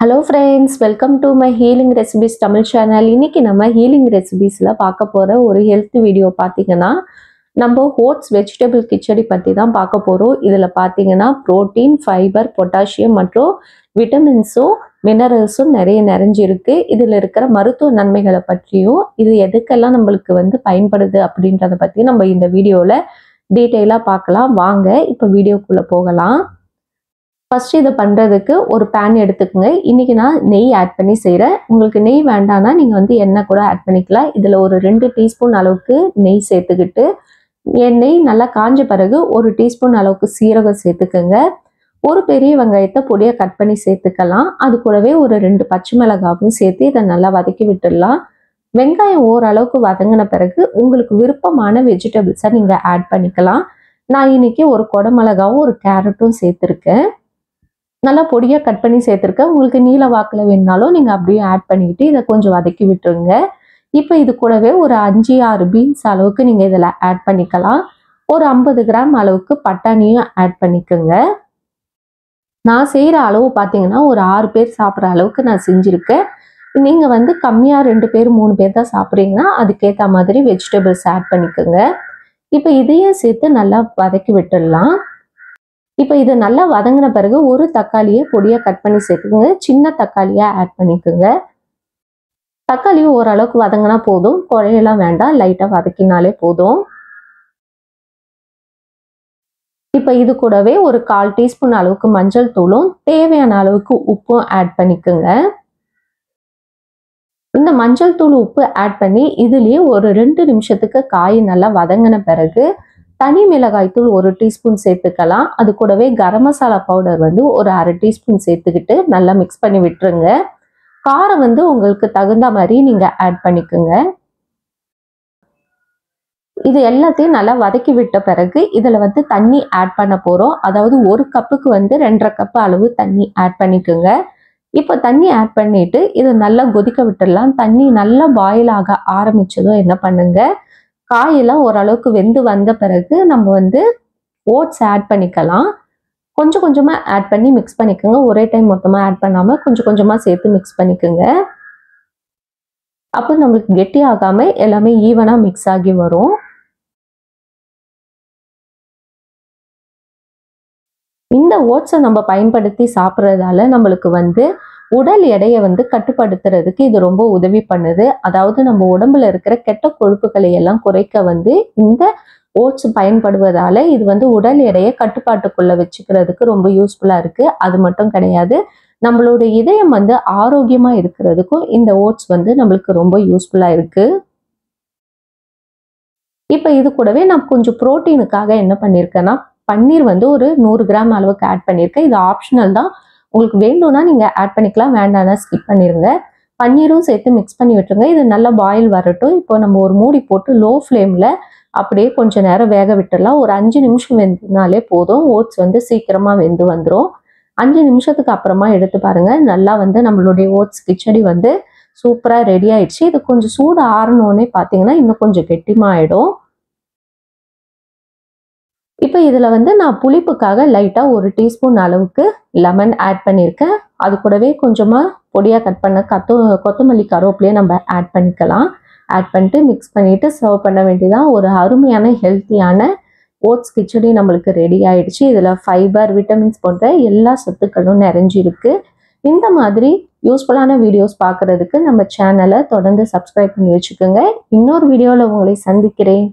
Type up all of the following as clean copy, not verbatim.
Hello friends, welcome to my healing recipes Tamil channel. இன்னைக்கு நம்ம healing recipesல பார்க்க போற ஒரு health video பாத்தீங்கன்னா நம்ம oats vegetable கிச்சடி பத்தி தான் பார்க்க போறோம். இதுல பாத்தீங்கன்னா protein, fiber, potassium மற்றும் விட்டமின்ஸும் மினரல்ஸும் நிறைய நிறைஞ்சிருக்கு. இதுல இருக்கிற மருத்துவ நன்மைகளை பற்றியும் இது எதுக்கெல்லாம் நம்மளுக்கு பயன்படுது அப்படின்றத பத்தி நம்ம இந்த வீடியோல டீடைலா பார்க்கலாம். வாங்க இப்போ வீடியோக்குள்ள போகலாம். ஃபர்ஸ்ட் இத பண்றதுக்கு ஒரு pan எடுத்துக்கங்க. இன்னைக்கு நான் நெய் ஆட் பண்ணி செய்றேன். உங்களுக்கு நெய் வேண்டாம்னா நீங்க எண்ணெய் கூட ஆட் பண்ணிக்கலாம். இதுல ஒரு 2 டீஸ்பூன் அளவுக்கு நெய் சேர்த்துக்கிட்டு நெய் நல்லா காஞ்ச பிறகு 1 டீஸ்பூன் அளவுக்கு சீரகம் சேர்த்துக்கங்க. ஒரு பெரிய வெங்காயத்தை பொடியா கட் பண்ணி சேர்த்துக்கலாம். அது கூடவே ஒரு 2 பச்சை மிளகாயும் சேர்த்து இதை நல்லா வதக்கி விட்டுடலாம். வெங்காயம் ஓரளவுக்கு வதங்கின பிறகு உங்களுக்கு விருப்பமான வெஜிடபிள்ஸை நீங்க ஆட் பண்ணிக்கலாம். நான் இன்னைக்கு ஒரு குடமிளகாவும் ஒரு கேரட்டும் சேர்த்துருக்கேன். நல்லா பொடியா கட் பண்ணி சேர்த்துருக்கேன். உங்களுக்கு நீல வாக்குல வேணுனாலும் நீங்க அப்படியே ஆட் பண்ணிக்கிட்டு இதை கொஞ்சம் வதக்கி விட்டுருங்க. இப்போ இது கூடவே ஒரு 5-6 பீன்ஸ் அளவுக்கு நீங்க இதில் ஆட் பண்ணிக்கலாம். ஒரு 50 கிராம் அளவுக்கு பட்டாணியும் ஆட் பண்ணிக்கோங்க. நான் செய்கிற அளவு பார்த்தீங்கன்னா ஒரு 6 பேர் சாப்பிட்ற அளவுக்கு நான் செஞ்சுருக்கேன். நீங்கள் கம்மியாக 2 பேர் 3 பேர் தான் சாப்பிட்றீங்கன்னா அதுக்கேற்ற மாதிரி வெஜிடபிள்ஸ் ஆட் பண்ணிக்கோங்க. இப்போ இதையும் சேர்த்து நல்லா வதக்கி விட்டுடலாம். இப்போ இது நல்லா வதங்கின பிறகு ஒரு தக்காளியை பொடியா கட் பண்ணி சேர்த்துக்கோங்க. சின்ன தக்காளியா ஆட் பண்ணிக்கோங்க. தக்காளியும் ஓரளவுக்கு வதங்கினா போதும், குழையெல்லாம் வேண்டாம், லைட்டா வதக்கினாலே போதும். இப்போ இது கூடவே ஒரு 1/4 டீஸ்பூன் அளவுக்கு மஞ்சள் தூளும் தேவையான அளவுக்கு உப்பும் ஆட் பண்ணிக்கோங்க. இந்த மஞ்சள் தூள் உப்பு ஆட் பண்ணி இதுலயே ஒரு 2 நிமிஷத்துக்கு காய் நல்லா வதங்கின பிறகு தனி மிளகாய் தூள் 1 டீஸ்பூன் சேர்த்துக்கலாம். அது கூடவே கரம் மசாலா பவுடர் ஒரு 1/2 டீஸ்பூன் சேர்த்துக்கிட்டு நல்லா மிக்ஸ் பண்ணி விட்டுருங்க. காரம் உங்களுக்கு தகுந்த மாதிரி நீங்க ஆட் பண்ணிக்கோங்க. இது எல்லாத்தையும் நல்லா வதக்கி விட்ட பிறகு இதுல தண்ணி ஆட் பண்ண போறோம். அதாவது ஒரு கப்புக்கு 2.5 கப் அளவு தண்ணி ஆட் பண்ணிக்கோங்க. இப்போ தண்ணி ஆட் பண்ணிட்டு இதை நல்லா கொதிக்க விட்டுடலாம். தண்ணி நல்லா பாயில் ஆக ஆரம்பிச்சதும் என்ன பண்ணுங்க, காயெல்லாம் ஓரளவுக்கு வெந்து வந்த பிறகு நம்ம ஓட்ஸ் ஆட் பண்ணிக்கலாம். கொஞ்சம் கொஞ்சமா ஆட் பண்ணி மிக்ஸ் பண்ணிக்கோங்க. ஒரே டைம் மொத்தமா ஆட் பண்ணாம கொஞ்சம் கொஞ்சமா சேர்த்து மிக்ஸ் பண்ணிக்கோங்க. அப்போ நம்மளுக்கு கெட்டி ஆகாம எல்லாமே ஈவனா மிக்ஸ் ஆகி வரும். இந்த ஓட்ஸை நம்ம பயன்படுத்தி சாப்பிட்றதால நம்மளுக்கு உடல் எடையை கட்டுப்படுத்துறதுக்கு இது ரொம்ப உதவி பண்ணுது. அதாவது நம்ம உடம்புல இருக்கிற கெட்ட கொழுப்புகளை எல்லாம் குறைக்க இந்த ஓட்ஸ் பயன்படுவதால இது உடல் எடையை கட்டுப்பாட்டுக்குள்ள வச்சுக்கிறதுக்கு ரொம்ப யூஸ்ஃபுல்லா இருக்கு. அது மட்டும் கிடையாது, நம்மளோட இதயம் ஆரோக்கியமா இருக்கிறதுக்கும் இந்த ஓட்ஸ் நம்மளுக்கு ரொம்ப யூஸ்ஃபுல்லா இருக்கு. இப்போ இது கூடவே நான் கொஞ்சம் புரோட்டீனுக்காக என்ன பண்ணியிருக்கேன்னா பன்னீர் ஒரு 100 கிராம் அளவுக்கு ஆட் பண்ணியிருக்கேன். இது ஆப்ஷனல் தான், உங்களுக்கு வேணும்னா நீங்க ஆட் பண்ணிக்கலாம், வேண்டாம்னா ஸ்கிப் பண்ணிருங்க. பன்னீரும் சேர்த்து மிக்ஸ் பண்ணி விட்டுருங்க. இது நல்லா பாயில் வரட்டும். இப்போ நம்ம ஒரு மூடி போட்டு லோ ஃப்ளேம்ல அப்படியே கொஞ்ச நேரம் வேக விட்டுடலாம். ஒரு 5 நிமிஷம் வெந்தனாலே போதும். ஓட்ஸ் சீக்கிரமா வெந்து வந்துடும். 5 நிமிஷத்துக்கு அப்புறமா எடுத்து பாருங்க, நல்லா நம்மளுடைய ஓட்ஸ் கிச்சடி சூப்பரா ரெடி ஆயிடுச்சு. இது கொஞ்சம் சூடு ஆறணுன்னே பார்த்தீங்கன்னா இன்னும் கொஞ்சம் கெட்டிமாயிடும். இப்போ இதுல நான் புளிப்புக்காக லைட்டா 1 டீஸ்பூன் அளவுக்கு லெமன் ஆட் பண்ணியிருக்கேன். அது கூடவே கொஞ்சமா பொடியா கட் பண்ண கொத்தமல்லி கருவேப்பிலையை நம்ம ஆட் பண்ணிக்கலாம். ஆட் பண்ணிட்டு மிக்ஸ் பண்ணிட்டு சர்வ் பண்ண வேண்டியதான். ஒரு அருமையான ஹெல்த்தியான ஓட்ஸ் கிச்சடி நம்மளுக்கு ரெடி ஆயிடுச்சு. இதுல ஃபைபர், விட்டமின்ஸ் போன்ற எல்லா சத்துக்களும் நிறைஞ்சிருக்கு. இந்த மாதிரி யூஸ்ஃபுல்லான வீடியோஸ் பார்க்கறதுக்கு நம்ம சேனலை தொடர்ந்து சப்ஸ்கிரைப் பண்ணி வச்சுக்கோங்க. இன்னொரு வீடியோவில் உங்களை சந்திக்கிறேன்.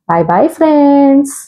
Bye bye friends.